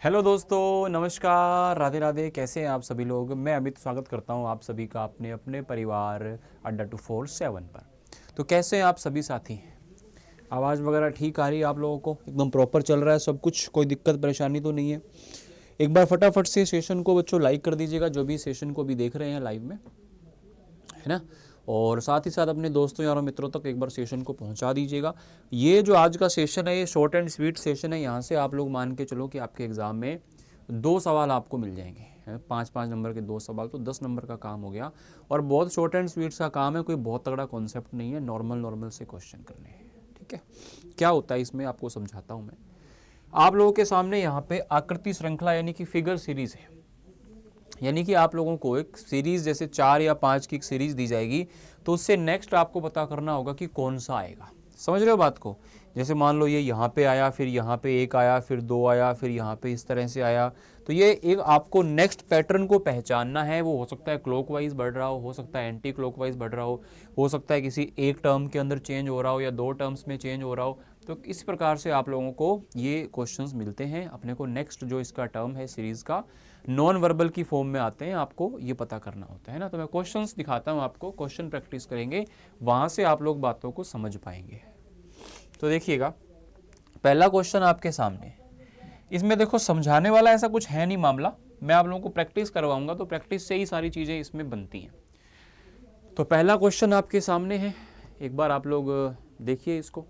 Hello दोस्तों, नमस्कार, राधे राधे। कैसे हैं आप सभी लोग। मैं अमित स्वागत करता हूं आप सभी का अपने अपने परिवार अड्डा 247 पर। तो कैसे हैं आप सभी साथी। आवाज़ वगैरह ठीक आ रही है आप लोगों को, एकदम प्रॉपर चल रहा है सब कुछ, कोई दिक्कत परेशानी तो नहीं है। एक बार फटाफट से सेशन को बच्चों लाइक कर दीजिएगा, जो भी सेशन को भी देख रहे हैं लाइव में, है ना। और साथ ही साथ अपने दोस्तों यारों मित्रों तक एक बार सेशन को पहुंचा दीजिएगा। ये जो आज का सेशन है ये शॉर्ट एंड स्वीट सेशन है। यहाँ से आप लोग मान के चलो कि आपके एग्ज़ाम में 2 सवाल आपको मिल जाएंगे, 5-5 नंबर के 2 सवाल, तो 10 नंबर का काम हो गया। और बहुत शॉर्ट एंड स्वीट सा काम है, कोई बहुत तगड़ा कॉन्सेप्ट नहीं है, नॉर्मल नॉर्मल से क्वेश्चन करने हैं। ठीक है, क्या होता है इसमें आपको समझाता हूँ मैं। आप लोगों के सामने यहाँ पे आकृति श्रृंखला यानी कि फिगर सीरीज है। यानी कि आप लोगों को एक सीरीज जैसे 4 या 5 की एक सीरीज दी जाएगी, तो उससे नेक्स्ट आपको पता करना होगा कि कौन सा आएगा। समझ रहे हो बात को। जैसे मान लो ये यहाँ पे आया, फिर यहाँ पे 1 आया, फिर 2 आया, फिर यहाँ पे इस तरह से आया। तो ये एक आपको नेक्स्ट पैटर्न को पहचानना है। वो हो सकता है क्लॉकवाइज बढ़ रहा हो सकता है एंटी क्लॉकवाइज बढ़ रहा हो सकता है किसी एक टर्म के अंदर चेंज हो रहा हो या 2 टर्म्स में चेंज हो रहा हो। तो इस प्रकार से आप लोगों को ये क्वेश्चंस मिलते हैं अपने को। नेक्स्ट जो इसका टर्म है सीरीज का, नॉन वर्बल की फॉर्म में आते हैं, आपको ये पता करना होता है ना। तो मैं क्वेश्चंस दिखाता हूँ आपको, क्वेश्चन प्रैक्टिस करेंगे, वहाँ से आप लोग बातों को समझ पाएंगे। तो देखिएगा, पहला क्वेश्चन आपके सामने। इसमें देखो समझाने वाला ऐसा कुछ है नहीं मामला, मैं आप लोगों को प्रैक्टिस करवाऊंगा, तो प्रैक्टिस से ही सारी चीज़ें इसमें बनती हैं। तो पहला क्वेश्चन आपके सामने है, एक बार आप लोग देखिए इसको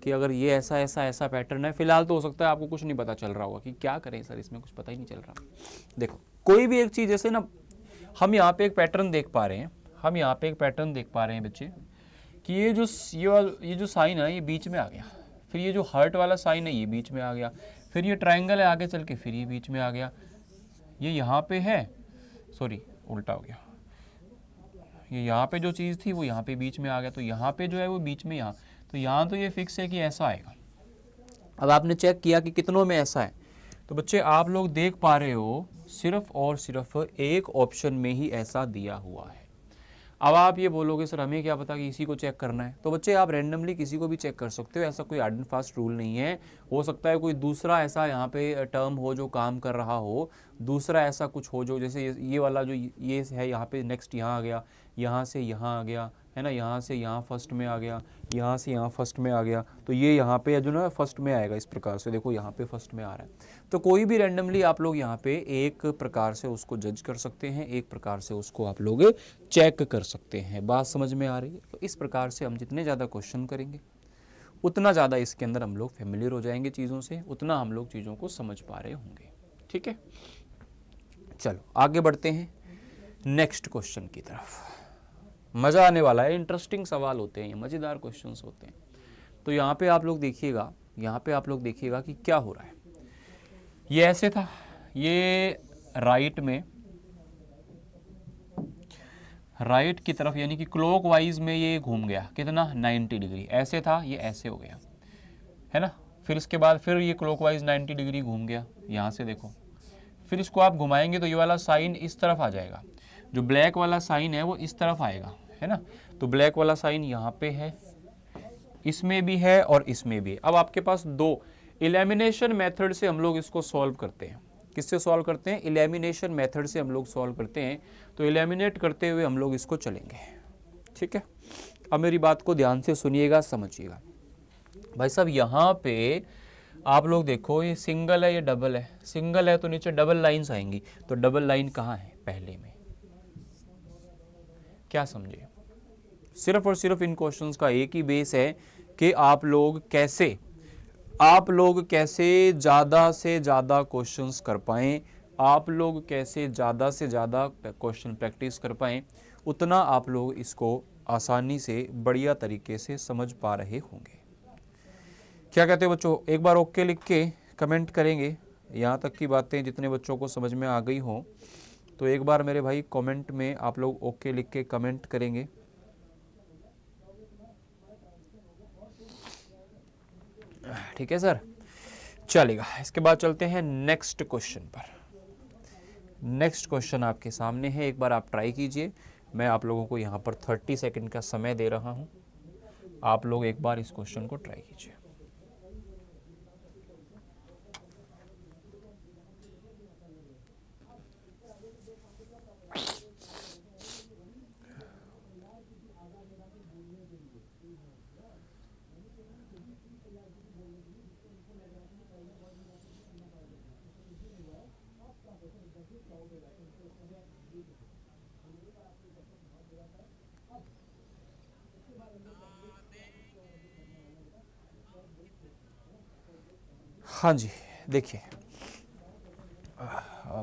कि अगर ये ऐसा ऐसा ऐसा पैटर्न है। फिलहाल तो हो सकता है आपको कुछ नहीं पता चल रहा होगा कि क्या करें सर, इसमें कुछ पता ही नहीं चल रहा। देखो कोई भी एक चीज़, जैसे ना हम यहाँ पे एक पैटर्न देख पा रहे हैं, हम यहाँ पे एक पैटर्न देख पा रहे हैं बच्चे कि ये जो साइन है ये बीच में आ गया, फिर ये जो हार्ट वाला साइन है ये बीच में आ गया, फिर ये ट्रायंगल है आगे चल के, फिर ये बीच में आ गया, ये यहाँ पे है, सॉरी उल्टा हो गया, ये यहाँ पे जो चीज़ थी वो यहाँ पे बीच में आ गया, तो यहाँ पे जो है वो बीच में यहाँ, तो यहाँ तो ये फिक्स है कि ऐसा आएगा। अब आपने चेक किया कि कितनों में ऐसा है, तो बच्चे आप लोग देख पा रहे हो सिर्फ और सिर्फ एक ऑप्शन में ही ऐसा दिया हुआ है। अब आप ये बोलोगे सर हमें क्या पता कि इसी को चेक करना है, तो बच्चे आप रैंडमली किसी को भी चेक कर सकते हो, ऐसा कोई हार्ड एंड फास्ट रूल नहीं है। हो सकता है कोई दूसरा ऐसा यहाँ पे टर्म हो जो काम कर रहा हो, दूसरा ऐसा कुछ हो जो, जैसे ये वाला जो ये है यहाँ पे नेक्स्ट यहाँ आ गया, यहाँ से यहाँ आ गया, है ना, यहाँ से यहाँ फर्स्ट में आ गया, यहाँ से यहाँ फर्स्ट में आ गया, तो ये यहाँ पे जो ना फर्स्ट में आएगा। इस प्रकार से देखो यहाँ पे फर्स्ट में आ रहा है, तो कोई भी रैंडमली आप लोग यहाँ पे एक प्रकार से उसको जज कर सकते हैं, एक प्रकार से उसको आप लोग चेक कर सकते हैं। बात समझ में आ रही है। तो इस प्रकार से हम जितने ज़्यादा क्वेश्चन करेंगे उतना ज़्यादा इसके अंदर हम लोग फेमिलियर हो जाएंगे चीज़ों से, उतना हम लोग चीज़ों को समझ पा रहे होंगे। ठीक है, चलो आगे बढ़ते हैं नेक्स्ट क्वेश्चन की तरफ। मज़ा आने वाला है, इंटरेस्टिंग सवाल होते हैं, मज़ेदार क्वेश्चंस होते हैं। तो यहाँ पे आप लोग देखिएगा, यहाँ पे आप लोग देखिएगा कि क्या हो रहा है। ये ऐसे था, ये राइट की तरफ यानी कि क्लॉक वाइज में ये घूम गया, कितना 90 डिग्री। ऐसे था, ये ऐसे हो गया, है ना। फिर इसके बाद फिर ये क्लॉक वाइज 90 डिग्री घूम गया, यहाँ से देखो। फिर इसको आप घुमाएंगे तो ये वाला साइन इस तरफ आ जाएगा, जो ब्लैक वाला साइन है वो इस तरफ आएगा, है ना। तो ब्लैक वाला साइन यहाँ पे है, इसमें भी है और इसमें भी है। अब आपके पास दो एलिमिनेशन मेथड से हम लोग इसको सॉल्व करते हैं। किससे सॉल्व करते हैं? एलिमिनेशन मेथड से हम लोग सॉल्व करते हैं। तो एलिमिनेट करते हुए हम लोग इसको चलेंगे। ठीक है, अब मेरी बात को ध्यान से सुनिएगा, समझिएगा। भाई साहब यहाँ पे आप लोग देखो, ये सिंगल है, ये डबल है। सिंगल है तो नीचे डबल लाइंस आएंगी, तो डबल लाइन कहाँ है? पहले में। क्या समझे? सिर्फ और सिर्फ इन क्वेश्चंस का एक ही बेस है कि आप लोग कैसे ज़्यादा से ज़्यादा क्वेश्चंस कर पाएँ, आप लोग कैसे ज़्यादा से ज़्यादा क्वेश्चन प्रैक्टिस कर पाएँ, उतना आप लोग इसको आसानी से बढ़िया तरीके से समझ पा रहे होंगे। क्या कहते हो बच्चों? एक बार ओके लिख के कमेंट करेंगे। यहाँ तक की बातें जितने बच्चों को समझ में आ गई हों, तो एक बार मेरे भाई कमेंट में आप लोग ओके लिख के कमेंट करेंगे। ठीक है सर, चलेगा। इसके बाद चलते हैं नेक्स्ट क्वेश्चन पर। नेक्स्ट क्वेश्चन आपके सामने है, एक बार आप ट्राई कीजिए। मैं आप लोगों को यहाँ पर 30 सेकंड का समय दे रहा हूँ, आप लोग एक बार इस क्वेश्चन को ट्राई कीजिए। हाँ जी, देखिए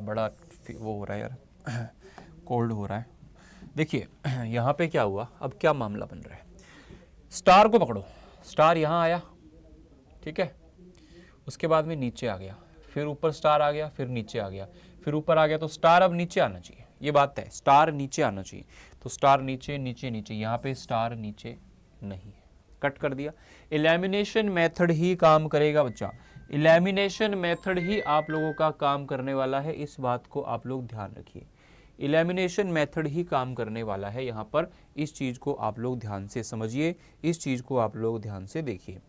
बड़ा वो हो रहा है यार, कोल्ड हो रहा है। देखिए यहाँ पे क्या हुआ, अब क्या मामला बन रहा है। स्टार को पकड़ो, स्टार यहाँ आया, ठीक है, उसके बाद में नीचे आ गया, फिर ऊपर स्टार आ गया, फिर नीचे आ गया, फिर ऊपर आ गया, तो स्टार अब नीचे आना चाहिए, ये बात है, स्टार नीचे आना चाहिए। तो स्टार नीचे नीचे नीचे, यहाँ पे स्टार नीचे नहीं है, कट कर दिया। एलिमिनेशन मेथड ही काम करेगा बच्चा, एलिमिनेशन मेथड ही आप लोगों का काम करने वाला है, इस बात को आप लोग ध्यान रखिए। एलिमिनेशन मेथड ही काम करने वाला है यहाँ पर, इस चीज़ को आप लोग ध्यान से समझिए, इस चीज़ को आप लोग ध्यान से देखिए।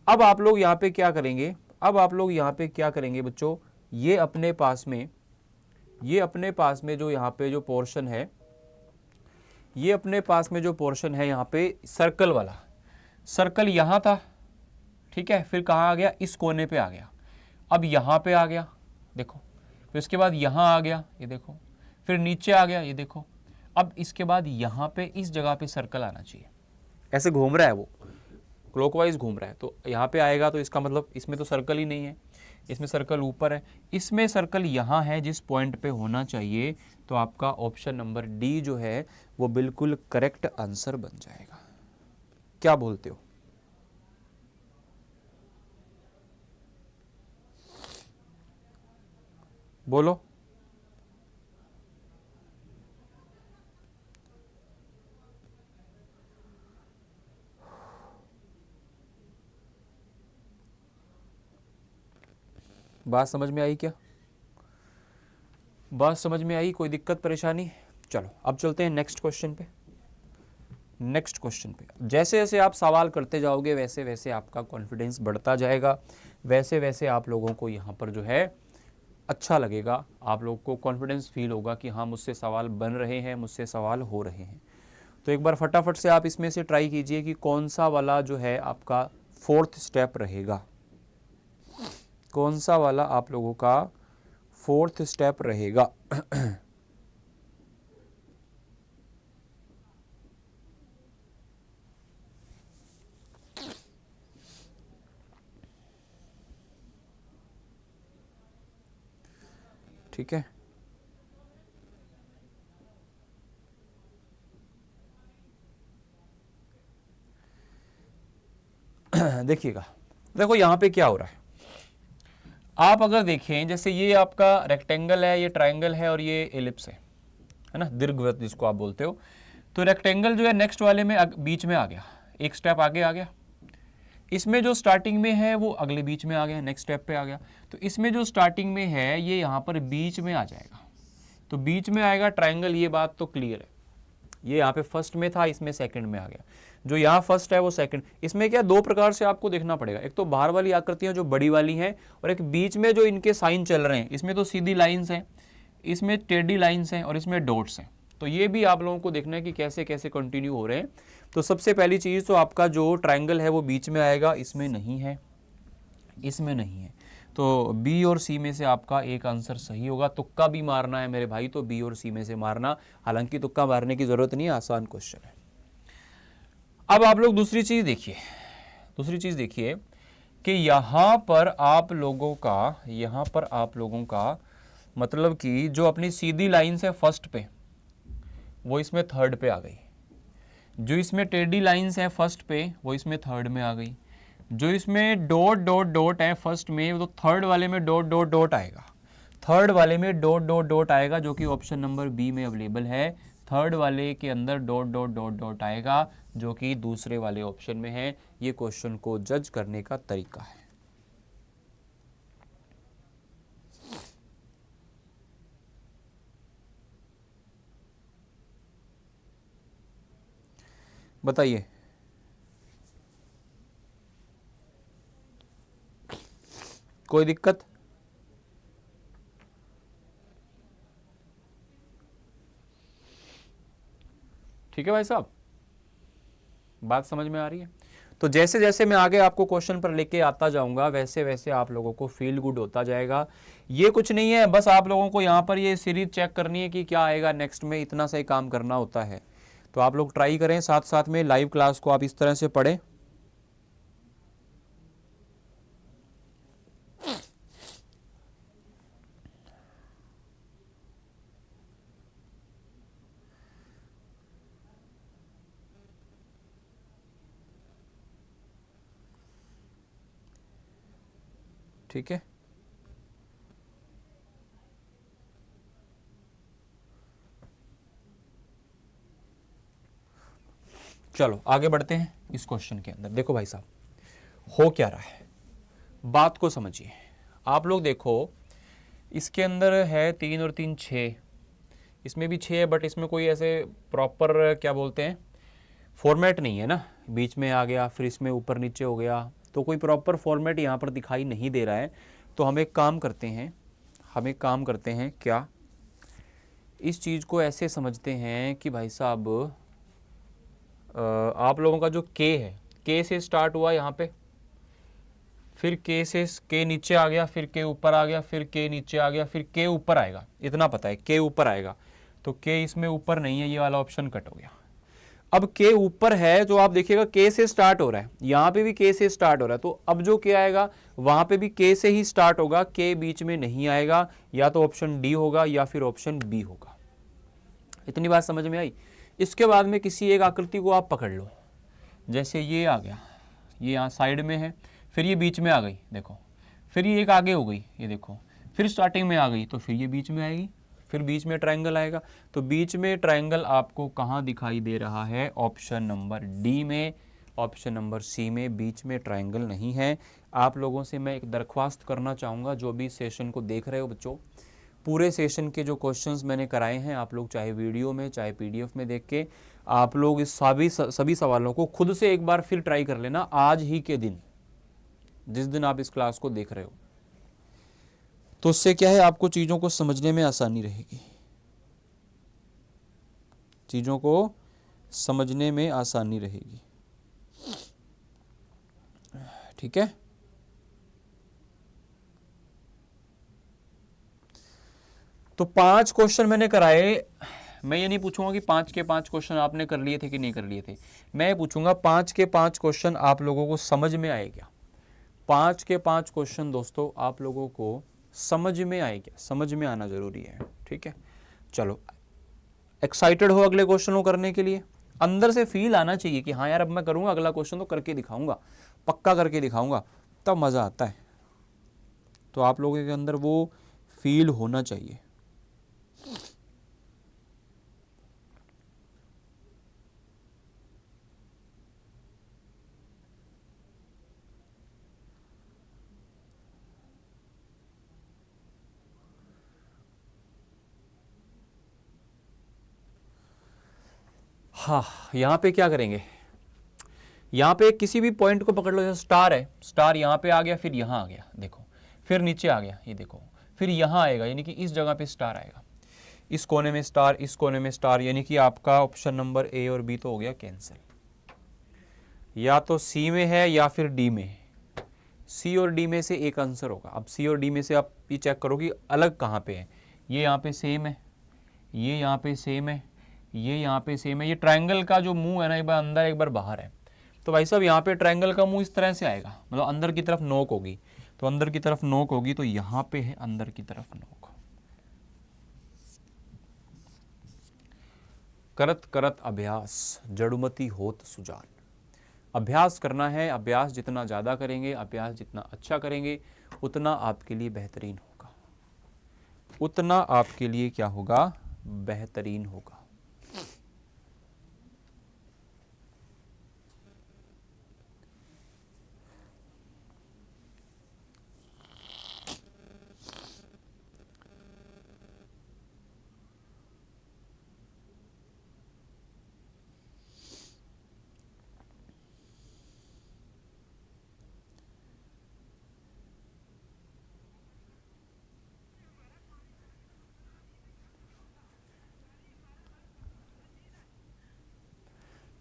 अब आप लोग यहाँ पे क्या करेंगे, अब आप लोग यहाँ पे क्या करेंगे बच्चों, ये अपने पास में, ये अपने पास में जो यहाँ पे जो पोर्शन है, ये अपने पास में जो पोर्शन है यहाँ पे सर्कल वाला, सर्कल यहाँ था, ठीक है, फिर कहाँ आ गया, इस कोने पे आ गया, अब यहाँ पे आ गया, देखो, फिर इसके बाद यहाँ आ गया, ये देखो, फिर नीचे आ गया, ये देखो, अब इसके बाद यहाँ पे इस जगह पे सर्कल आना चाहिए, ऐसे घूम रहा है वो, क्लॉकवाइज घूम रहा है, तो यहाँ पे आएगा, तो इसका मतलब इसमें तो सर्कल ही नहीं है, इसमें सर्कल ऊपर है, इसमें सर्कल यहाँ है जिस पॉइंट पे होना चाहिए, तो आपका ऑप्शन नंबर डी जो है वो बिल्कुल करेक्ट आंसर बन जाएगा। क्या बोलते हो? बोलो। बात समझ में आई क्या? बात समझ में आई? कोई दिक्कत परेशानी? चलो अब चलते हैं नेक्स्ट क्वेश्चन पे। नेक्स्ट क्वेश्चन पे जैसे जैसे आप सवाल करते जाओगे वैसे वैसे आपका कॉन्फिडेंस बढ़ता जाएगा, वैसे वैसे आप लोगों को यहाँ पर जो है अच्छा लगेगा, आप लोग को कॉन्फिडेंस फील होगा कि हाँ मुझसे सवाल बन रहे हैं, मुझसे सवाल हो रहे हैं। तो एक बार फटाफट से आप इसमें से ट्राई कीजिए कि कौन सा वाला जो है आपका फोर्थ स्टेप रहेगा, कौन सा वाला आप लोगों का फोर्थ स्टेप रहेगा। ठीक है, देखिएगा, देखो यहाँ पे क्या हो रहा है, आप अगर देखें जैसे ये आपका रेक्टेंगल है, ये ट्रायंगल है और ये एलिप्स है ना, दीर्घवृत्त जिसको आप बोलते हो। तो रेक्टेंगल जो है नेक्स्ट वाले में बीच में आ गया, एक स्टेप आगे आ गया, इसमें जो स्टार्टिंग में है वो अगले बीच में आ गया, नेक्स्ट स्टेप पे आ गया। तो इसमें जो स्टार्टिंग में है ये यहाँ पर बीच में आ जाएगा, तो बीच में आएगा ट्रायंगल, ये बात तो क्लियर है। ये यहाँ पे फर्स्ट में था, इसमें सेकंड में आ गया, जो यहाँ फर्स्ट है वो सेकंड। इसमें क्या दो प्रकार से आपको देखना पड़ेगा, एक तो बाहर वाली आकृतियां जो बड़ी वाली हैं, और एक बीच में जो इनके साइन चल रहे हैं, इसमें तो सीधी लाइंस हैं, इसमें टेढ़ी लाइंस हैं और इसमें डॉट्स हैं। तो ये भी आप लोगों को देखना है कि कैसे कैसे कंटिन्यू हो रहे हैं। तो सबसे पहली चीज़ तो आपका जो ट्राइंगल है वो बीच में आएगा, इसमें नहीं है, इसमें नहीं है। तो बी और सी में से आपका एक आंसर सही होगा। तुक्का भी मारना है मेरे भाई तो बी और सी में से मारना, हालांकि तुक्का मारने की ज़रूरत नहीं है, आसान क्वेश्चन है। अब आप लोग दूसरी चीज़ देखिए, दूसरी चीज़ देखिए कि यहाँ पर आप लोगों का मतलब कि जो अपनी सीधी लाइन से फर्स्ट पे वो इसमें थर्ड पे आ गई, जो इसमें टेढ़ी लाइंस है फर्स्ट पे वो इसमें थर्ड में आ गई, जो इसमें डॉट डॉट डॉट है फर्स्ट में वो तो थर्ड वाले में डॉट डॉट डॉट आएगा, थर्ड वाले में डॉट डॉट डॉट आएगा, जो कि ऑप्शन नंबर बी में अवेलेबल है। थर्ड वाले के अंदर डॉट डॉट डॉट डॉट आएगा, जो कि दूसरे वाले ऑप्शन में है। ये क्वेश्चन को जज करने का तरीका है। बताइए, कोई दिक्कत? ठीक है भाई साहब, बात समझ में आ रही है? तो जैसे जैसे मैं आगे आपको क्वेश्चन पर लेके आता जाऊंगा वैसे वैसे आप लोगों को फील गुड होता जाएगा। ये कुछ नहीं है, बस आप लोगों को यहाँ पर ये सीरीज चेक करनी है कि क्या आएगा नेक्स्ट में, इतना सा ही काम करना होता है। तो आप लोग ट्राई करें, साथ साथ में लाइव क्लास को आप इस तरह से पढ़ें। ठीक है, चलो आगे बढ़ते हैं इस क्वेश्चन के अंदर। देखो भाई साहब, हो क्या रहा है, बात को समझिए। आप लोग देखो, इसके अंदर है 3 और 3 6, इसमें भी 6 है, बट इसमें कोई ऐसे प्रॉपर क्या बोलते हैं फॉर्मेट नहीं है ना, बीच में आ गया फिर इसमें ऊपर नीचे हो गया, तो कोई प्रॉपर फॉर्मेट यहाँ पर दिखाई नहीं दे रहा है। तो हम एक काम करते हैं, क्या इस चीज़ को ऐसे समझते हैं कि भाई साहब आप लोगों का जो के है, के से स्टार्ट हुआ यहाँ पे, फिर के से के नीचे आ गया, फिर के ऊपर आ गया, फिर के नीचे आ गया, फिर के ऊपर आएगा, इतना पता है के ऊपर आएगा। तो के इसमें ऊपर नहीं है, ये वाला ऑप्शन कट हो गया। अब के ऊपर है तो आप देखिएगा के से स्टार्ट हो रहा है, यहाँ पे भी के से स्टार्ट हो रहा है, तो अब जो के आएगा वहां पे भी के से ही स्टार्ट होगा, के बीच में नहीं आएगा। या तो ऑप्शन डी होगा या फिर ऑप्शन बी होगा। इतनी बात समझ में आई। इसके बाद में किसी एक आकृति को आप पकड़ लो, जैसे ये आ गया, ये यहाँ साइड में है, फिर ये बीच में आ गई देखो, फिर ये एक आगे हो गई ये देखो, फिर स्टार्टिंग में आ गई, तो फिर ये बीच में आएगी, फिर बीच में ट्रायंगल आएगा। तो बीच में ट्रायंगल आपको कहाँ दिखाई दे रहा है, ऑप्शन नंबर डी में, ऑप्शन नंबर सी में बीच में ट्रायंगल नहीं है। आप लोगों से मैं एक दरख्वास्त करना चाहूँगा, जो भी सेशन को देख रहे हो बच्चों, पूरे सेशन के जो क्वेश्चंस मैंने कराए हैं, आप लोग चाहे वीडियो में चाहे पीडीएफ में देख के आप लोग इस सभी सवालों को खुद से एक बार फिर ट्राई कर लेना, आज ही के दिन, जिस दिन आप इस क्लास को देख रहे हो। तो उससे क्या है, आपको चीज़ों को समझने में आसानी रहेगी, चीज़ों को समझने में आसानी रहेगी। ठीक है, तो 5 क्वेश्चन मैंने कराए। मैं ये नहीं पूछूंगा कि 5 के 5 क्वेश्चन आपने कर लिए थे कि नहीं कर लिए थे, मैं ये पूछूंगा 5 के 5 क्वेश्चन आप लोगों को समझ में आए क्या। 5 के 5 क्वेश्चन दोस्तों आप लोगों को समझ में आए क्या, समझ में आना जरूरी है। ठीक है, चलो एक्साइटेड हो अगले क्वेश्चन को करने के लिए, अंदर से फील आना चाहिए कि हाँ यार अब मैं करूंगा अगला क्वेश्चन तो करके दिखाऊंगा, पक्का करके दिखाऊंगा, तब मज़ा आता है। तो आप लोगों के अंदर वो फील होना चाहिए। हाँ, यहाँ पे क्या करेंगे, यहाँ पे किसी भी पॉइंट को पकड़ लो, जैसे स्टार है, स्टार यहाँ पे आ गया, फिर यहाँ आ गया देखो, फिर नीचे आ गया ये देखो, फिर यहाँ आएगा, यानी कि इस जगह पे स्टार आएगा, इस कोने में स्टार, इस कोने में स्टार, यानी कि आपका ऑप्शन नंबर ए और बी तो हो गया कैंसिल। या तो सी में है या फिर डी में है, सी और डी में से एक आंसर होगा। अब सी और डी में से आप ये चेक करो कि अलग कहाँ पे है, ये यहाँ पे सेम है, ये यहाँ पे सेम है, ये यहाँ पे सेम है। ये ट्रायंगल का जो मुंह है ना, एक बार अंदर एक बार बाहर है, तो भाई साहब यहाँ पे ट्रायंगल का मुंह इस तरह से आएगा, मतलब अंदर की तरफ नोक होगी, तो अंदर की तरफ नोक होगी, तो यहाँ पे है अंदर की तरफ नोक। करत करत अभ्यास जड़ुमती होत सुजान। अभ्यास करना है, अभ्यास जितना ज़्यादा करेंगे, अभ्यास जितना अच्छा करेंगे, उतना आपके लिए बेहतरीन होगा, उतना आपके लिए क्या होगा, बेहतरीन होगा।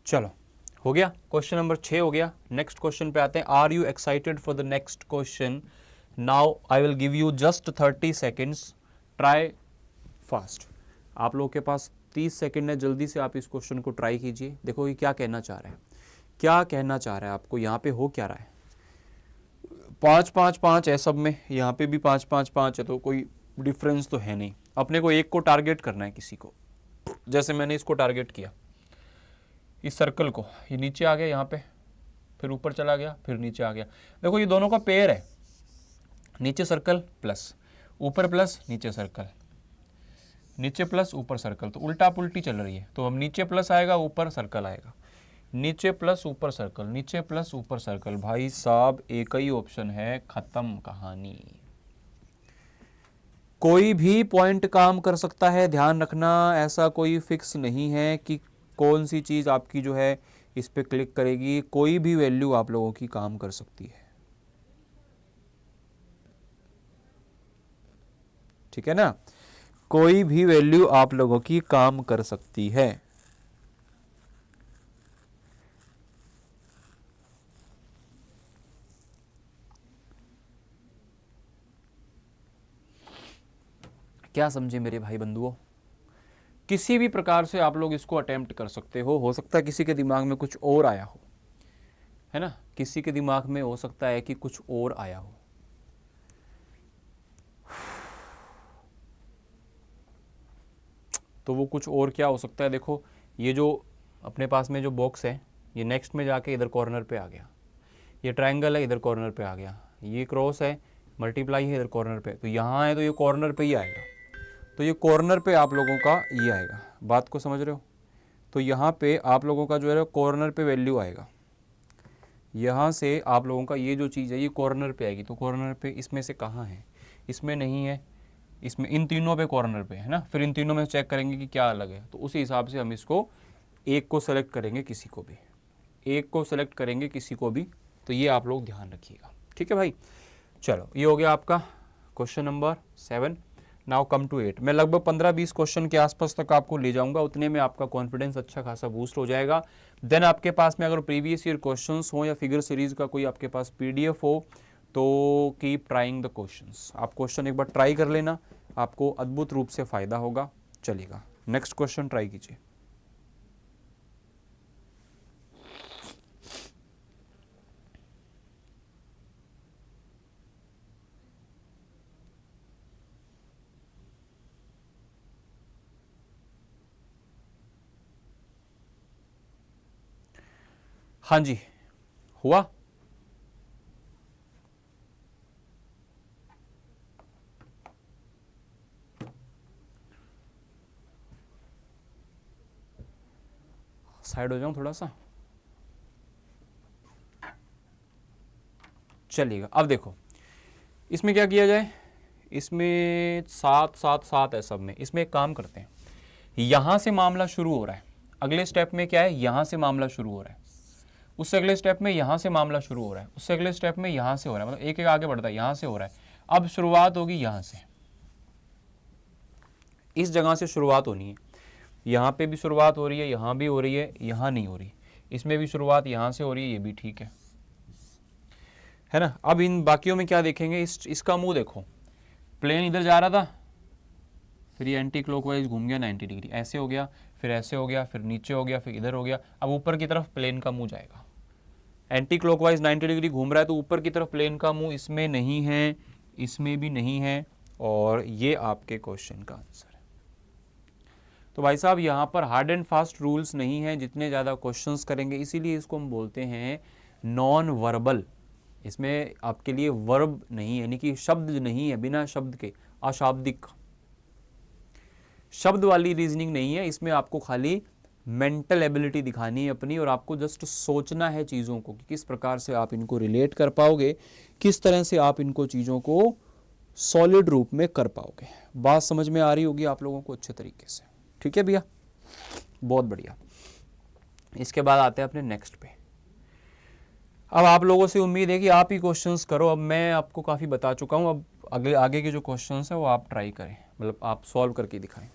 चलो हो गया, क्वेश्चन नंबर 6 हो गया। नेक्स्ट क्वेश्चन पे आते हैं। Are you excited for the next question? Now I will give you just 30 seconds, try fast. आप लोगों के पास 30 सेकेंड है, जल्दी से आप इस क्वेश्चन को ट्राई कीजिए। देखो ये क्या कहना चाह रहा है, क्या कहना चाह रहा है आपको, यहाँ पे हो क्या रहा है, 5 5 5 है सब में, यहाँ पे भी 5 5 5 है, तो कोई डिफरेंस तो है नहीं। अपने को एक को टारगेट करना है, किसी को, जैसे मैंने इसको टारगेट किया, इस सर्कल को, ये नीचे आ गया यहाँ पे, फिर ऊपर चला गया, फिर नीचे आ गया। देखो ये दोनों का पेयर है, नीचे सर्कल प्लस, ऊपर प्लस, नीचे सर्कल, नीचे प्लस ऊपर सर्कल, तो उल्टा पुल्टी चल रही है। तो अब नीचे प्लस आएगा ऊपर सर्कल आएगा, नीचे प्लस ऊपर सर्कल, नीचे प्लस ऊपर सर्कल। भाई साहब एक ही ऑप्शन है, खत्म कहानी। कोई भी पॉइंट काम कर सकता है, ध्यान रखना, ऐसा कोई फिक्स नहीं है कि कौन सी चीज आपकी जो है इस पे क्लिक करेगी। कोई भी वैल्यू आप लोगों की काम कर सकती है, ठीक है ना। कोई भी वैल्यू आप लोगों की काम कर सकती है। क्या समझे मेरे भाई बंधुओं, किसी भी प्रकार से आप लोग इसको अटेम्प्ट कर सकते हो सकता है किसी के दिमाग में कुछ और आया हो, है ना, किसी के दिमाग में हो सकता है कि कुछ और आया हो। तो वो कुछ और क्या हो सकता है, देखो ये जो अपने पास में जो बॉक्स है, ये नेक्स्ट में जाके इधर कॉर्नर पे आ गया, ये ट्रायंगल है इधर कॉर्नर पे आ गया, ये क्रॉस है, मल्टीप्लाई है इधर कॉर्नर पे, तो यहाँ है तो ये कॉर्नर पे ही आएगा। तो ये कॉर्नर पे आप लोगों का ये आएगा, बात को समझ रहे हो। तो यहाँ पे आप लोगों का जो है कॉर्नर पे वैल्यू आएगा, यहाँ से आप लोगों का ये जो चीज़ है ये कॉर्नर पे आएगी। तो कॉर्नर पे इसमें से कहाँ है, इसमें नहीं है, इसमें इन तीनों पे कॉर्नर पे है ना। फिर इन तीनों में चेक करेंगे कि क्या अलग है, तो उसी हिसाब से हम इसको एक को सेलेक्ट करेंगे, किसी को भी एक को सेलेक्ट करेंगे, किसी को भी। तो ये आप लोग ध्यान रखिएगा, ठीक है भाई। चलो ये हो गया आपका question number 7। Now come to 8। मैं लगभग 15-20 क्वेश्चन के आसपास तक आपको ले जाऊंगा, उतने में आपका कॉन्फिडेंस अच्छा खासा बूस्ट हो जाएगा। देन आपके पास में अगर प्रीवियस ईयर क्वेश्चंस हो या फिगर सीरीज का कोई आपके पास पीडीएफ हो तो कीप ट्राइंग द क्वेश्चंस। आप क्वेश्चन एक बार ट्राई कर लेना, आपको अद्भुत रूप से फायदा होगा। चलेगा, नेक्स्ट क्वेश्चन ट्राई कीजिए। हाँ जी, हुआ। साइड हो जाऊं थोड़ा सा, चलिएगा। अब देखो इसमें क्या किया जाए, इसमें 7 7 7 है सब में। इसमें एक काम करते हैं, यहां से मामला शुरू हो रहा है, अगले स्टेप में क्या है, यहां से मामला शुरू हो रहा है, उससे अगले स्टेप में यहां से मामला शुरू हो रहा है, उससे अगले स्टेप में यहां से हो रहा है, मतलब एक एक आगे बढ़ता है, यहां से हो रहा है। अब शुरुआत होगी यहां से, इस जगह से शुरुआत होनी है। यहां पे भी शुरुआत हो रही है, यहां भी हो रही है, यहां नहीं हो रही। इसमें भी शुरुआत यहां से हो रही है, ये भी ठीक है ना। अब इन बाकियों में क्या देखेंगे, इसका मुंह देखो, प्लेन इधर जा रहा था, फिर ये एंटी क्लॉकवाइज घूम गया 90 डिग्री, ऐसे हो गया, फिर ऐसे हो गया, फिर नीचे हो गया, फिर इधर हो गया। अब ऊपर की तरफ प्लेन का मुंह जाएगा, एंटी क्लॉकवाइज 90 डिग्री घूम रहा है, तो ऊपर की तरफ प्लेन का मुंह इसमें नहीं है, इसमें भी नहीं है, और ये आपके क्वेश्चन का आंसर है। तो भाई साहब यहाँ पर हार्ड एंड फास्ट रूल्स नहीं है, जितने ज़्यादा क्वेश्चंस करेंगे, इसीलिए इसको हम बोलते हैं नॉन वर्बल। इसमें आपके लिए वर्ब नहीं है, यानी कि शब्द नहीं है, बिना शब्द के, अशाब्दिक शब्द वाली रीजनिंग नहीं है। इसमें आपको खाली मेंटल एबिलिटी दिखानी है अपनी, और आपको जस्ट सोचना है चीज़ों को कि किस प्रकार से आप इनको रिलेट कर पाओगे, किस तरह से आप इनको चीज़ों को सॉलिड रूप में कर पाओगे। बात समझ में आ रही होगी आप लोगों को अच्छे तरीके से, ठीक है भैया, बहुत बढ़िया। इसके बाद आते हैं अपने नेक्स्ट पे। अब आप लोगों से उम्मीद है कि आप ही क्वेश्चंस करो, अब मैं आपको काफ़ी बता चुका हूँ, अब अगले आगे के जो क्वेश्चंस हैं वो आप ट्राई करें, मतलब आप सॉल्व करके दिखाएं।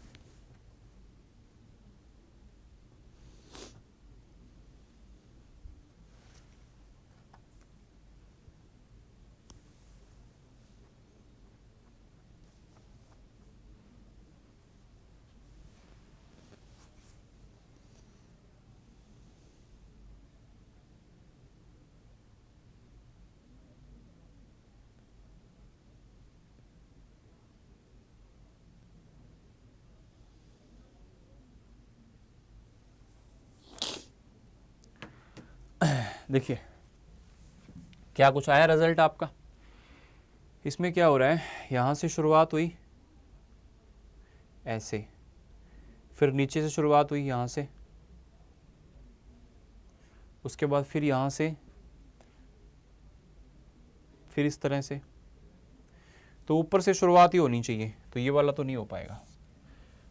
देखिए क्या कुछ आया रिजल्ट आपका, इसमें क्या हो रहा है, यहाँ से शुरुआत हुई ऐसे, फिर नीचे से शुरुआत हुई यहाँ से, उसके बाद फिर यहाँ से, फिर इस तरह से, तो ऊपर से शुरुआत ही होनी चाहिए, तो ये वाला तो नहीं हो पाएगा,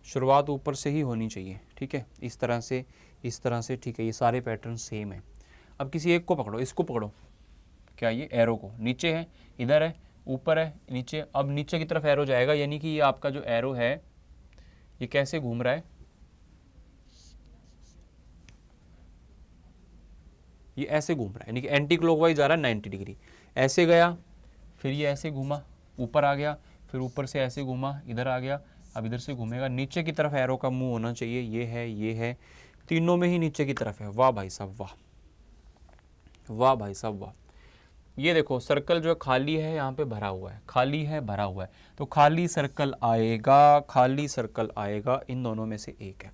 शुरुआत ऊपर से ही होनी चाहिए। ठीक है, इस तरह से, इस तरह से। ठीक है, ये सारे पैटर्न सेम है। अब किसी एक को पकड़ो, इसको पकड़ो, क्या ये एरो को, नीचे है, इधर है, ऊपर है, नीचे। अब नीचे की तरफ एरो जाएगा, यानी कि ये आपका जो एरो है ये कैसे घूम रहा है, ये ऐसे घूम रहा है, यानी कि एंटी क्लॉकवाइज जा रहा है 90 डिग्री। ऐसे गया, फिर ये ऐसे घूमा, ऊपर आ गया, फिर ऊपर से ऐसे घूमा, इधर आ गया, अब इधर से घूमेगा, नीचे की तरफ एरो का मुंह होना चाहिए। ये है, तीनों में ही नीचे की तरफ है। वाह भाई साहब वाह, वाह भाई साहब वाह। ये देखो सर्कल जो है खाली है, यहाँ पे भरा हुआ है, खाली है भरा हुआ है, तो खाली सर्कल आएगा, खाली सर्कल आएगा, इन दोनों में से एक है।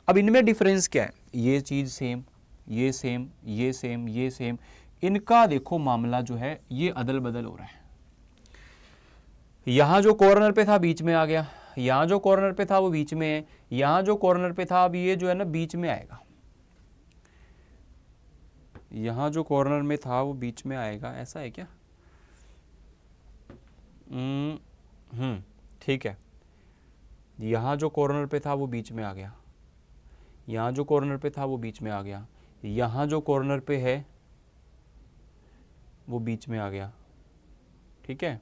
अब इनमें डिफरेंस क्या है, ये चीज़ सेम, ये सेम, ये सेम, ये सेम, इनका देखो मामला जो है ये अदल बदल हो रहा है। यहाँ जो कॉर्नर पे था बीच में आ गया, यहाँ जो कॉर्नर पे था वो बीच में है, यहाँ जो कॉर्नर पे था अब ये जो है ना बीच में आएगा, यहाँ जो कॉर्नर में था वो बीच में आएगा। ऐसा है क्या? ठीक है, यहाँ जो कॉर्नर पे था वो बीच में आ गया, यहाँ जो कॉर्नर पे था वो बीच में आ गया, यहाँ जो कॉर्नर पे है वो बीच में आ गया। ठीक है,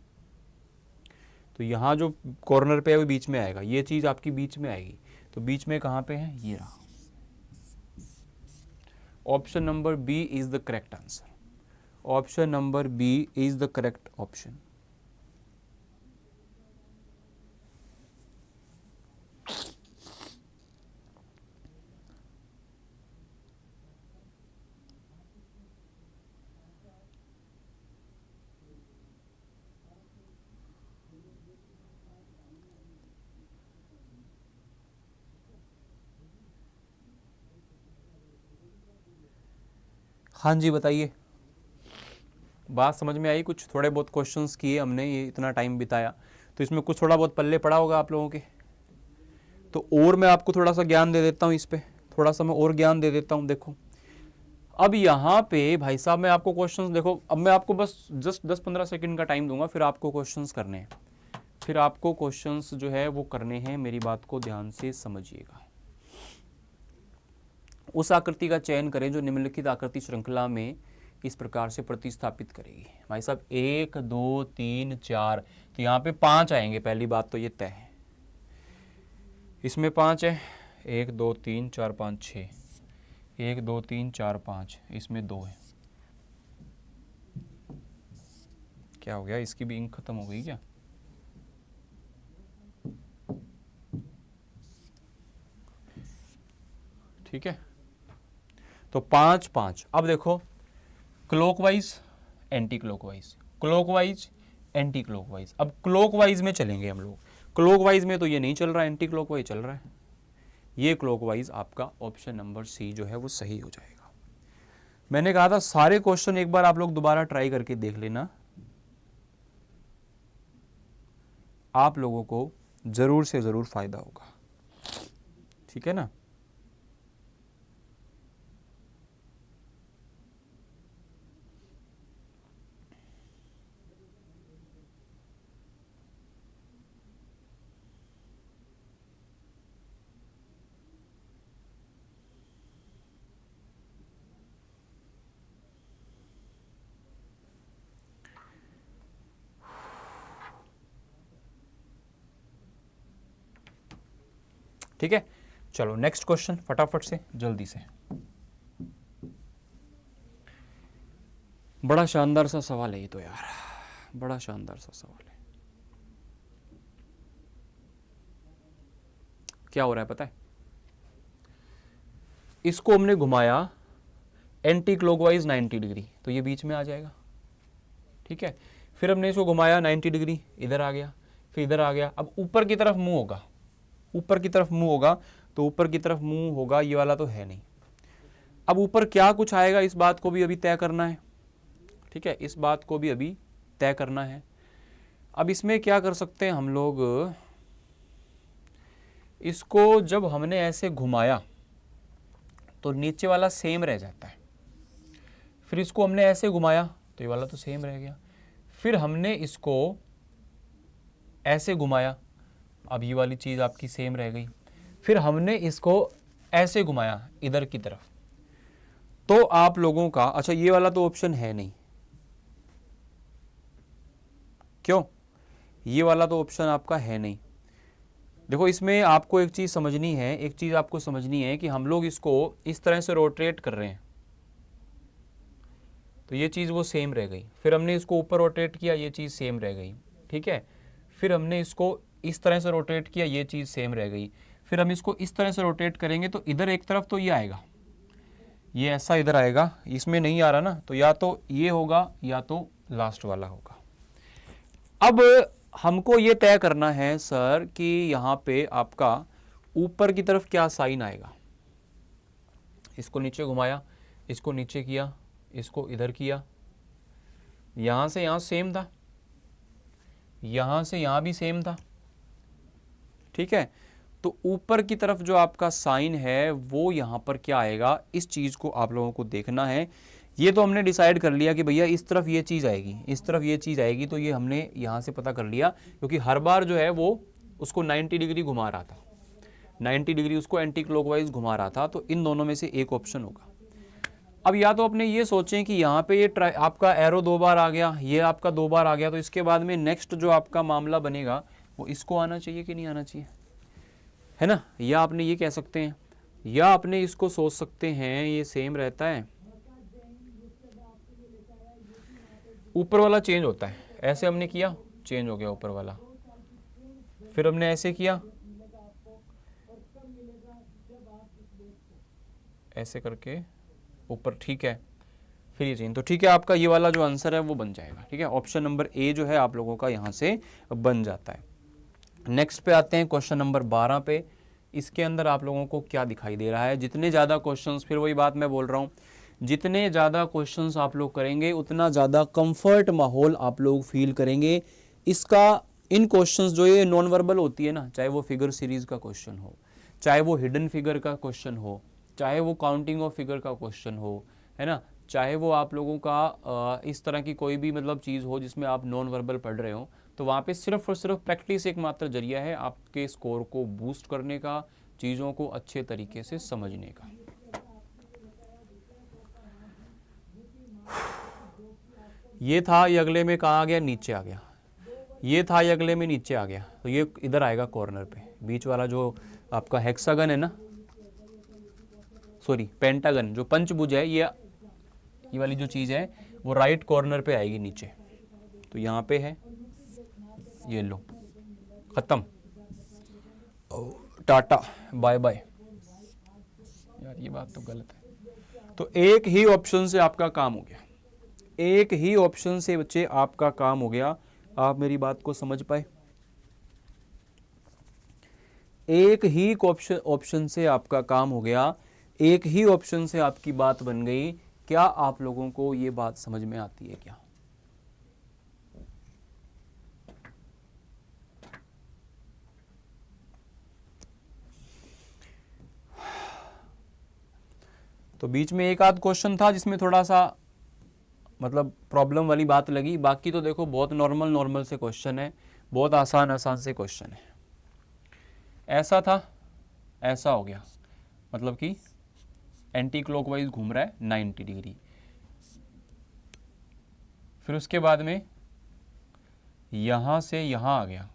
तो यहाँ जो कॉर्नर पे है वो बीच में आएगा, ये चीज़ आपकी बीच में आएगी। तो बीच में कहाँ पे है, ये रहा। Option number B is the correct answer. Option number B is the correct option. हाँ जी बताइए, बात समझ में आई? कुछ थोड़े बहुत क्वेश्चंस किए हमने, ये इतना टाइम बिताया, तो इसमें कुछ थोड़ा बहुत पल्ले पड़ा होगा आप लोगों के। तो और मैं आपको थोड़ा सा ज्ञान दे देता हूँ इस पे, थोड़ा सा मैं और ज्ञान दे देता हूँ। देखो अब यहाँ पे भाई साहब मैं आपको क्वेश्चंस, देखो अब मैं आपको बस जस्ट 10-15 सेकंड का टाइम दूंगा, फिर आपको क्वेश्चंस करने हैं, फिर आपको क्वेश्चंस जो है वो करने हैं। मेरी बात को ध्यान से समझिएगा। उस आकृति का चयन करें जो निम्नलिखित आकृति श्रृंखला में इस प्रकार से प्रतिस्थापित करेगी। भाई साहब 1 2 3 4, तो यहाँ पे 5 आएंगे, पहली बात तो ये तय है। इसमें 5 है, 1 2 3 4 5 6, 1 2 3 4 5, इसमें 2 है। क्या हो गया, इसकी भी इंक खत्म हो गई क्या? ठीक है, तो 5 5। अब देखो clockwise anti clockwise, clockwise anti clockwise. अब क्लॉकवाइज में चलेंगे हम लोग। क्लॉकवाइज में तो ये नहीं चल रहा है, एंटी क्लॉकवाइज चल रहा है। ये क्लॉकवाइज आपका ऑप्शन नंबर सी जो है वो सही हो जाएगा। मैंने कहा था सारे क्वेश्चन एक बार आप लोग दोबारा ट्राई करके देख लेना, आप लोगों को जरूर से जरूर फायदा होगा। ठीक है ना? ठीक है, चलो नेक्स्ट क्वेश्चन फटाफट से, जल्दी से। बड़ा शानदार सा सवाल है ये तो यार, बड़ा शानदार सा सवाल है। क्या हो रहा है पता है, इसको हमने घुमाया एंटी क्लॉकवाइज 90 डिग्री, तो ये बीच में आ जाएगा। ठीक है, फिर हमने इसको घुमाया 90 डिग्री, इधर आ गया, फिर इधर आ गया। अब ऊपर की तरफ मुंह होगा, ऊपर की तरफ मुंह होगा, तो ऊपर की तरफ मुंह होगा, ये वाला तो है नहीं। अब ऊपर क्या कुछ आएगा इस बात को भी अभी तय करना है। ठीक है, इस बात को भी अभी तय करना है। अब इसमें क्या कर सकते हैं हम लोग, इसको जब हमने ऐसे घुमाया तो नीचे वाला सेम रह जाता है, फिर इसको हमने ऐसे घुमाया तो ये वाला तो सेम रह गया, फिर हमने इसको ऐसे घुमाया, अब ये वाली चीज़ आपकी सेम रह गई, फिर हमने इसको ऐसे घुमाया इधर की तरफ, तो आप लोगों का, अच्छा ये वाला तो ऑप्शन है नहीं, क्यों, ये वाला तो ऑप्शन आपका है नहीं। देखो इसमें आपको एक चीज़ समझनी है, एक चीज़ आपको समझनी है कि हम लोग इसको इस तरह से रोटेट कर रहे हैं तो ये चीज़ वो सेम रह गई, फिर हमने इसको ऊपर रोटेट किया, ये चीज़ सेम रह गई, ठीक है, फिर हमने इसको इस तरह से रोटेट किया, ये चीज़ सेम रह गई, फिर हम इसको इस तरह से रोटेट करेंगे तो इधर एक तरफ तो ये आएगा, ये ऐसा इधर आएगा, इसमें नहीं आ रहा ना, तो या तो ये होगा या तो लास्ट वाला होगा। अब हमको ये तय करना है सर कि यहाँ पे आपका ऊपर की तरफ क्या साइन आएगा। इसको नीचे घुमाया, इसको नीचे किया, इसको इधर किया, यहाँ से यहाँ सेम था, यहाँ से यहाँ भी सेम था, ठीक है, तो ऊपर की तरफ जो आपका साइन है वो यहाँ पर क्या आएगा, इस चीज़ को आप लोगों को देखना है। ये तो हमने डिसाइड कर लिया कि भैया इस तरफ ये चीज़ आएगी, इस तरफ ये चीज़ आएगी, तो ये हमने यहाँ से पता कर लिया, क्योंकि हर बार जो है वो उसको 90 डिग्री घुमा रहा था, 90 डिग्री उसको एंटी क्लॉकवाइज घुमा रहा था, तो इन दोनों में से एक ऑप्शन होगा। अब या तो अपने ये सोचें कि यहाँ पे ये आपका एरो 2 बार आ गया, ये आपका 2 बार आ गया, तो इसके बाद में नेक्स्ट जो आपका मामला बनेगा वो इसको आना चाहिए कि नहीं आना चाहिए, है ना, या आपने ये कह सकते हैं, या आपने इसको सोच सकते हैं ये सेम रहता है, ऊपर वाला चेंज होता है, ऐसे हमने किया चेंज हो गया ऊपर वाला, फिर हमने ऐसे किया, ऐसे करके ऊपर, ठीक है, फिर ये चेंज, तो ठीक है, आपका ये वाला जो आंसर है वो बन जाएगा, ठीक है, ऑप्शन नंबर ए जो है आप लोगों का यहाँ से बन जाता है। नेक्स्ट पे आते हैं क्वेश्चन नंबर 12 पे। इसके अंदर आप लोगों को क्या दिखाई दे रहा है, जितने ज़्यादा क्वेश्चंस, फिर वही बात मैं बोल रहा हूँ, जितने ज़्यादा क्वेश्चंस आप लोग करेंगे उतना ज़्यादा कंफर्ट माहौल आप लोग फील करेंगे। इसका इन क्वेश्चंस जो ये नॉन वर्बल होती है ना, चाहे वो फिगर सीरीज का क्वेश्चन हो, चाहे वो हिडन फिगर का क्वेश्चन हो, चाहे वो काउंटिंग ऑफ फिगर का क्वेश्चन हो, है ना, चाहे वो आप लोगों का इस तरह की कोई भी मतलब चीज़ हो जिसमें आप नॉन वर्बल पढ़ रहे हो, तो वहाँ पे सिर्फ और सिर्फ प्रैक्टिस एकमात्र जरिया है आपके स्कोर को बूस्ट करने का, चीज़ों को अच्छे तरीके से समझने का। ये था, ये अगले में कहाँ आ गया, नीचे आ गया, ये था, ये अगले में नीचे आ गया, तो ये इधर आएगा कॉर्नर पे, बीच वाला जो आपका हेक्सागन है ना, सॉरी पेंटागन, जो पंचभुज है, ये वाली जो चीज़ है वो राइट कॉर्नर पे आएगी नीचे, तो यहाँ पे है, ये लो, खत्म, टाटा बाय बाय। यार ये बात तो गलत है, तो एक ही ऑप्शन से आपका काम हो गया, एक ही ऑप्शन से बच्चे आपका काम हो गया। आप मेरी बात को समझ पाए, एक ही ऑप्शन से आपका काम हो गया, एक ही ऑप्शन से आपकी बात बन गई। क्या आप लोगों को ये बात समझ में आती है क्या? तो बीच में एक आध क्वेश्चन था जिसमें थोड़ा सा मतलब प्रॉब्लम वाली बात लगी, बाकी तो देखो बहुत नॉर्मल से क्वेश्चन है, बहुत आसान से क्वेश्चन है। ऐसा था, ऐसा हो गया, मतलब कि एंटी क्लॉकवाइज घूम रहा है 90 डिग्री, फिर उसके बाद में यहां से यहां आ गया,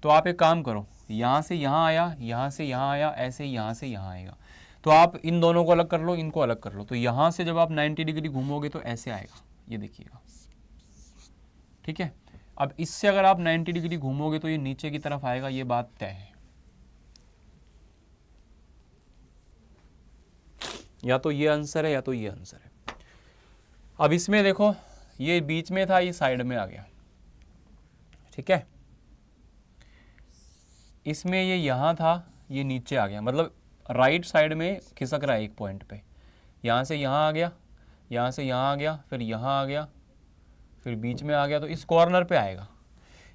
तो आप एक काम करो, यहां से यहां आया, यहां से यहां आया, ऐसे यहां से यहां आएगा, तो आप इन दोनों को अलग कर लो, इनको अलग कर लो, तो यहां से जब आप 90 डिग्री घूमोगे तो ऐसे आएगा, ये देखिएगा, ठीक है। अब इससे अगर आप 90 डिग्री घूमोगे तो ये नीचे की तरफ आएगा, ये बात तय है, या तो ये आंसर है या तो ये आंसर है। अब इसमें देखो, ये बीच में था, ये साइड में आ गया, ठीक है, इसमें ये यहां था, ये नीचे आ गया, मतलब राइट साइड में खिसक रहा है एक पॉइंट पे, यहां से यहां आ गया, यहां से यहां आ गया, फिर यहां आ गया, फिर बीच में आ गया तो इस कॉर्नर पे आएगा।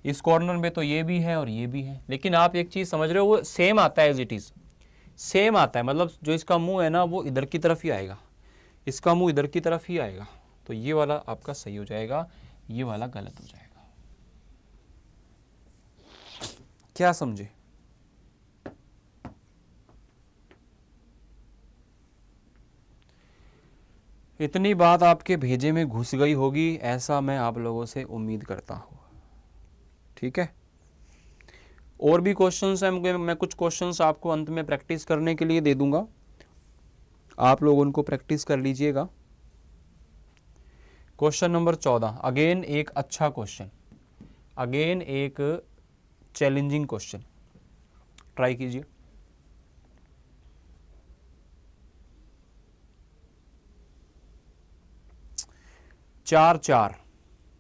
इस कॉर्नर में तो ये भी है और ये भी है, लेकिन आप एक चीज़ समझ रहे हो, वो सेम आता है, एज इट इज़ सेम आता है। मतलब जो इसका मुंह है ना वो इधर की तरफ ही आएगा, इसका मुंह इधर की तरफ ही आएगा। तो ये वाला आपका सही हो जाएगा, ये वाला गलत हो जाएगा। क्या समझे? इतनी बात आपके भेजे में घुस गई होगी, ऐसा मैं आप लोगों से उम्मीद करता हूँ। ठीक है, और भी क्वेश्चंस हैं, मैं कुछ क्वेश्चंस आपको अंत में प्रैक्टिस करने के लिए दे दूंगा, आप लोग उनको प्रैक्टिस कर लीजिएगा। क्वेश्चन नंबर 14, अगेन एक अच्छा क्वेश्चन, अगेन एक चैलेंजिंग क्वेश्चन, ट्राई कीजिए। 4 4,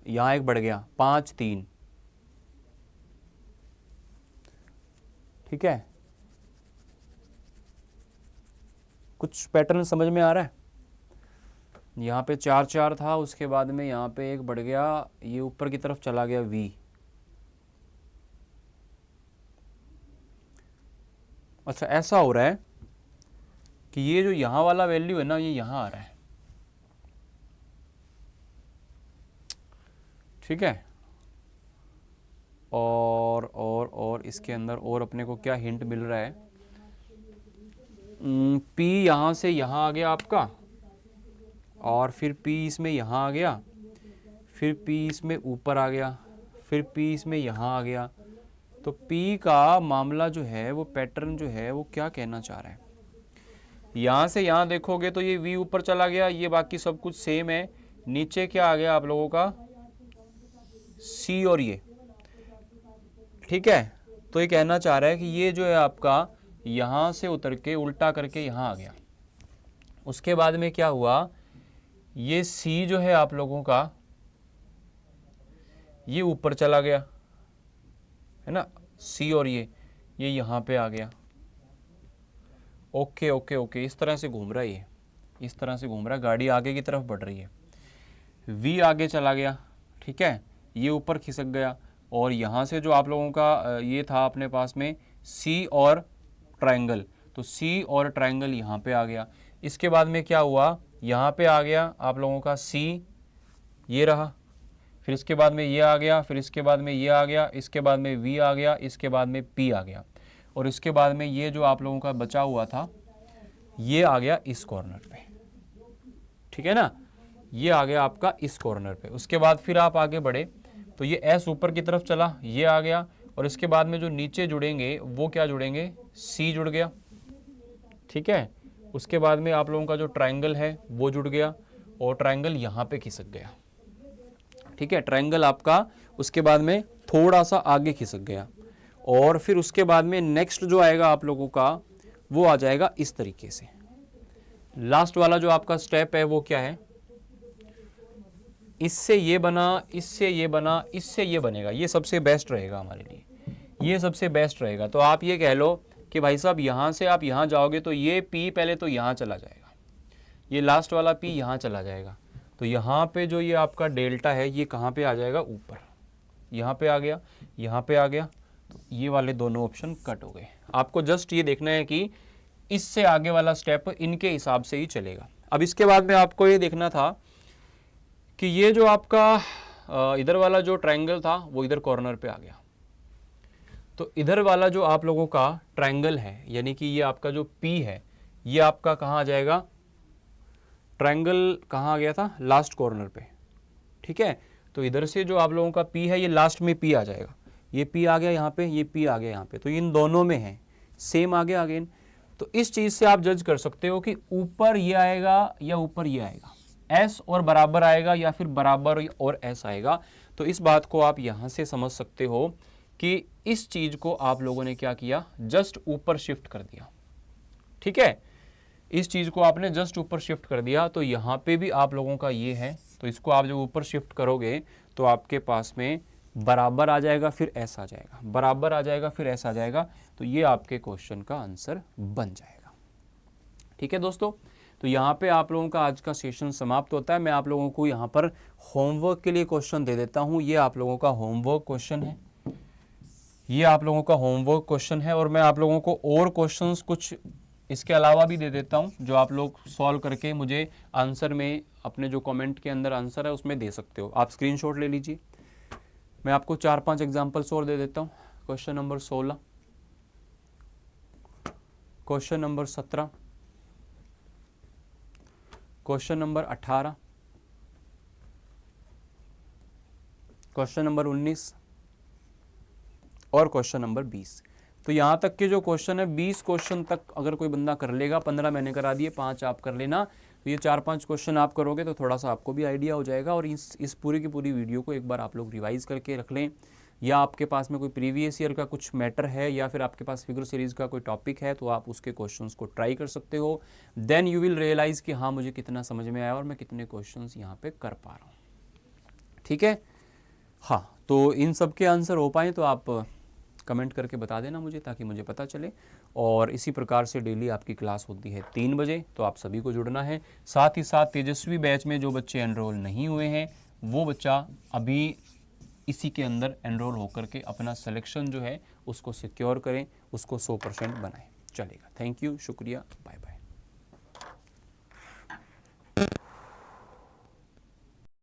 यहां एक बढ़ गया, 5 3, ठीक है, कुछ पैटर्न समझ में आ रहा है? यहाँ पे 4 4 था, उसके बाद में यहाँ पे एक बढ़ गया, ये ऊपर की तरफ चला गया v। अच्छा, ऐसा हो रहा है कि ये जो यहाँ वाला वैल्यू है ना, ये यहाँ आ रहा है, ठीक है। और इसके अंदर और अपने को क्या हिंट मिल रहा है, p यहाँ से यहाँ आ गया आपका, और फिर p इसमें यहाँ आ गया, फिर p इसमें ऊपर आ गया, फिर p इसमें यहाँ आ गया। तो p का मामला जो है, वो पैटर्न जो है, वो क्या कहना चाह रहा है, यहाँ से यहाँ देखोगे तो ये v ऊपर चला गया, ये बाकी सब कुछ सेम है, नीचे क्या आ गया आप लोगों का, c और ये, ठीक है। तो ये कहना चाह रहा है कि ये जो है आपका यहाँ से उतर के उल्टा करके यहाँ आ गया। उसके बाद में क्या हुआ, ये c जो है आप लोगों का, ये ऊपर चला गया, है ना, c और ये यहाँ पे आ गया। ओके ओके ओके, इस तरह से घूम रहा है, ये इस तरह से घूम रहा है, गाड़ी आगे की तरफ बढ़ रही है, v आगे चला गया, ठीक है, ये ऊपर खिसक गया, और यहाँ से जो आप लोगों का ये था अपने पास में c और ट्रायंगल, तो c और ट्रायंगल यहाँ पे आ गया। इसके बाद में क्या हुआ, यहाँ पे आ गया आप लोगों का c, ये रहा, फिर इसके बाद में ये आ गया, फिर इसके बाद में ये आ गया, इसके बाद में v आ गया, इसके बाद में p आ गया, और इसके बाद में ये जो आप लोगों का बचा हुआ था, ये आ गया इस कॉर्नर पे, ठीक है ना, ये आ गया आपका इस कॉर्नर पे। उसके बाद फिर आप आगे बढ़े तो ये s ऊपर की तरफ चला, ये आ गया, और इसके बाद में जो नीचे जुड़ेंगे वो क्या जुड़ेंगे, c जुड़ गया, ठीक है। उसके बाद में आप लोगों का जो ट्रायंगल है वो जुड़ गया, और ट्रायंगल यहाँ पे खिसक गया, ठीक है, ट्रायंगल आपका उसके बाद में थोड़ा सा आगे खिसक गया। और फिर उसके बाद में नेक्स्ट जो आएगा आप लोगों का, वो आ जाएगा इस तरीके से। लास्ट वाला जो आपका स्टेप है वो क्या है, इससे ये बना, इससे ये बना, इससे ये बनेगा, ये सबसे बेस्ट रहेगा हमारे लिए, ये सबसे बेस्ट रहेगा। तो आप ये कह लो कि भाई साहब यहाँ से आप यहाँ जाओगे तो ये p पहले तो यहाँ चला जाएगा, ये लास्ट वाला p यहाँ चला जाएगा, तो यहाँ पे जो ये आपका डेल्टा है ये कहाँ पे आ जाएगा, ऊपर, यहाँ पे आ गया, यहाँ पे आ गया, तो ये वाले दोनों ऑप्शन कट हो गए। आपको जस्ट ये देखना है कि इससे आगे वाला स्टेप इनके हिसाब से ही चलेगा। अब इसके बाद में आपको ये देखना था कि ये जो आपका इधर वाला जो ट्रायंगल था वो इधर कॉर्नर पे आ गया, तो इधर वाला जो आप लोगों का ट्रायंगल है, यानी कि ये आपका जो P है, ये आपका कहाँ आ जाएगा, ट्रायंगल कहाँ आ गया था, लास्ट कॉर्नर पे, ठीक है। तो इधर से जो आप लोगों का P है, ये लास्ट में P आ जाएगा, ये P आ गया यहाँ पे, ये P आ गया यहाँ पे, तो इन दोनों में है सेम आ गया अगेन। तो इस चीज़ से आप जज कर सकते हो कि ऊपर ये आएगा या ऊपर ये आएगा, S और बराबर आएगा या फिर बराबर और S आएगा। तो इस बात को आप यहाँ से समझ सकते हो कि इस चीज़ को आप लोगों ने क्या किया, जस्ट ऊपर शिफ्ट कर दिया, ठीक है, इस चीज़ को आपने जस्ट ऊपर शिफ्ट कर दिया। तो यहाँ पे भी आप लोगों का ये है, तो इसको आप जब ऊपर शिफ्ट करोगे तो आपके पास में बराबर आ जाएगा, फिर S आ जाएगा, बराबर आ जाएगा, फिर S आ जाएगा, तो ये आपके क्वेश्चन का आंसर बन जाएगा। ठीक है दोस्तों, तो यहाँ पे आप लोगों का आज का सेशन समाप्त होता है। मैं आप लोगों को यहाँ पर होमवर्क के लिए क्वेश्चन दे देता हूँ। ये आप लोगों का होमवर्क क्वेश्चन है, ये आप लोगों का होमवर्क क्वेश्चन है, और मैं आप लोगों को और क्वेश्चंस कुछ इसके अलावा भी दे देता हूँ जो आप लोग सॉल्व करके मुझे आंसर में अपने जो कमेंट के अंदर आंसर है उसमें दे सकते हो। आप स्क्रीनशॉट ले लीजिए। मैं आपको 4-5 एग्जाम्पल्स और दे देता हूँ। Question number 16, question number 17, question number 18, question number 19 और क्वेश्चन नंबर 20। तो यहाँ तक के जो क्वेश्चन है 20 क्वेश्चन तक अगर कोई बंदा कर लेगा, 15 मैंने करा दिए, 5 आप कर लेना, तो ये 4-5 क्वेश्चन आप करोगे तो थोड़ा सा आपको भी आइडिया हो जाएगा। और इस पूरी की पूरी वीडियो को एक बार आप लोग रिवाइज करके रख लें, या आपके पास में कोई प्रीवियस ईयर का कुछ मैटर है या फिर आपके पास फिगर सीरीज का कोई टॉपिक है तो आप उसके क्वेश्चंस को ट्राई कर सकते हो। देन यू विल रियलाइज़ कि हाँ मुझे कितना समझ में आया और मैं कितने क्वेश्चंस यहाँ पे कर पा रहा हूँ। ठीक है, हाँ, तो इन सब के आंसर हो पाए तो आप कमेंट करके बता देना मुझे, ताकि मुझे पता चले। और इसी प्रकार से डेली आपकी क्लास होती है 3 बजे, तो आप सभी को जुड़ना है। साथ ही साथ तेजस्वी बैच में जो बच्चे एनरोल नहीं हुए हैं वो बच्चा अभी इसी के अंदर एनरोल होकर के अपना सिलेक्शन जो है उसको सिक्योर करें, उसको 100% बनाएं। चलेगा। थैंक यू, शुक्रिया, बाय बाय।